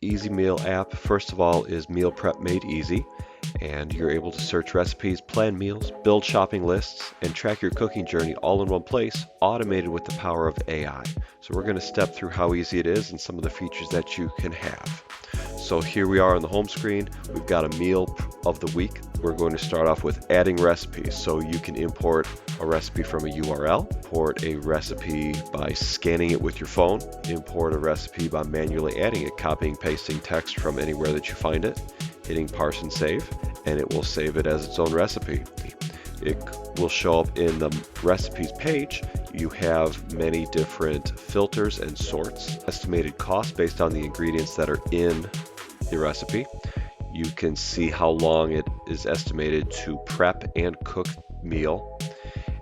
EzMeal app, first of all, is meal prep made easy, and you're able to search recipes, plan meals, build shopping lists, and track your cooking journey all in one place, automated with the power of AI. So we're going to step through how easy it is and some of the features that you can have. So here we are on the home screen. We've got a meal of the week. We're going to start off with adding recipes. So you can import a recipe from a URL, import a recipe by scanning it with your phone, import a recipe by manually adding it, copying, pasting text from anywhere that you find it, hitting parse and save, and it will save it as its own recipe. It will show up in the recipes page. You have many different filters and sorts, estimated cost based on the ingredients that are in the recipe. You can see how long it is estimated to prep and cook meal,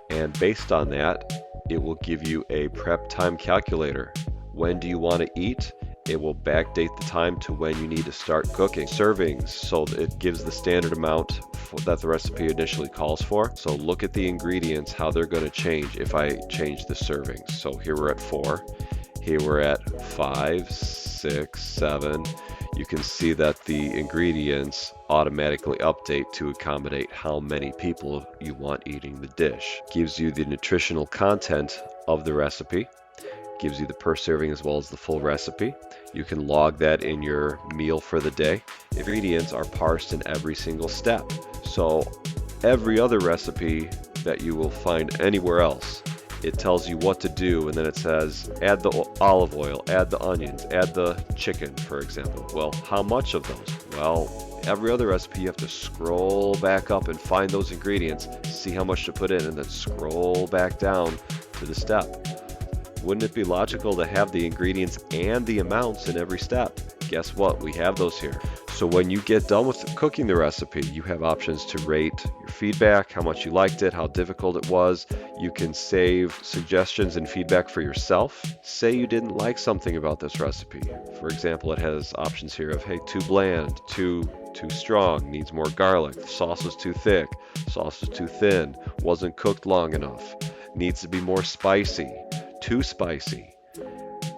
and based on that, it will give you a prep time calculator. When do you want to eat? It will backdate the time to when you need to start cooking. Servings, so it gives the standard amount that the recipe initially calls for. So look at the ingredients, how they're going to change if I change the servings. So here we're at 4, here we're at 5, 6, 7. You can see that the ingredients automatically update to accommodate how many people you want eating the dish. Gives you the nutritional content of the recipe, gives you the per serving as well as the full recipe. You can log that in your meal for the day. Ingredients are parsed in every single step. So every other recipe that you will find anywhere else, it tells you what to do, and then it says add the olive oil, add the onions, add the chicken, for example. Well, how much of those? Well, every other recipe you have to scroll back up and find those ingredients, see how much to put in, and then scroll back down to the step. Wouldn't it be logical to have the ingredients and the amounts in every step? Guess what? We have those here. So when you get done with cooking the recipe, you have options to rate your feedback, how much you liked it, how difficult it was. You can save suggestions and feedback for yourself. Say you didn't like something about this recipe. For example, it has options here of, hey, too bland, too strong, needs more garlic, the sauce was too thick, sauce was too thin, wasn't cooked long enough, needs to be more spicy, too spicy.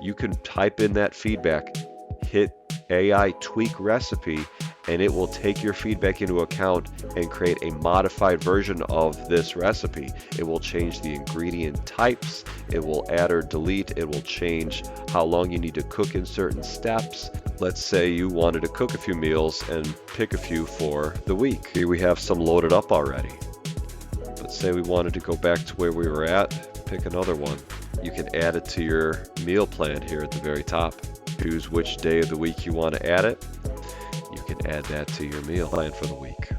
You can type in that feedback, hit AI tweak recipe, and it will take your feedback into account and create a modified version of this recipe. It will change the ingredient types, it will add or delete, it will change how long you need to cook in certain steps. Let's say you wanted to cook a few meals and pick a few for the week. Here we have some loaded up already. Let's say we wanted to go back to where we were at, pick another one. You can add it to your meal plan here at the very top. Choose which day of the week you want to add it. You can add that to your meal plan for the week.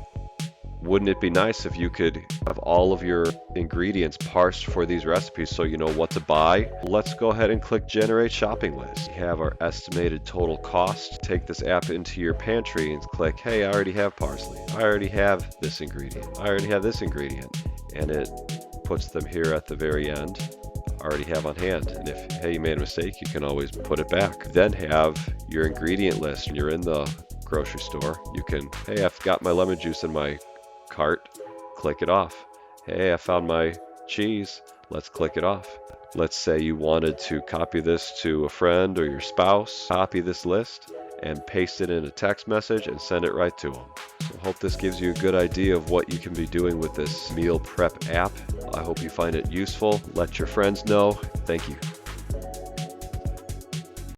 Wouldn't it be nice if you could have all of your ingredients parsed for these recipes so you know what to buy? Let's go ahead and click Generate Shopping List. We have our estimated total cost. Take this app into your pantry and click, hey, I already have parsley. I already have this ingredient. I already have this ingredient. And it puts them here at the very end. Already have on hand, and if, hey, you made a mistake, you can always put it back. Then have your ingredient list. When you're in the grocery store, you can, hey, I've got my lemon juice in my cart, click it off. Hey, I found my cheese, let's click it off. Let's say you wanted to copy this to a friend or your spouse, copy this list and paste it in a text message and send it right to them. So I hope this gives you a good idea of what you can be doing with this meal prep app. I hope you find it useful. Let your friends know. Thank you.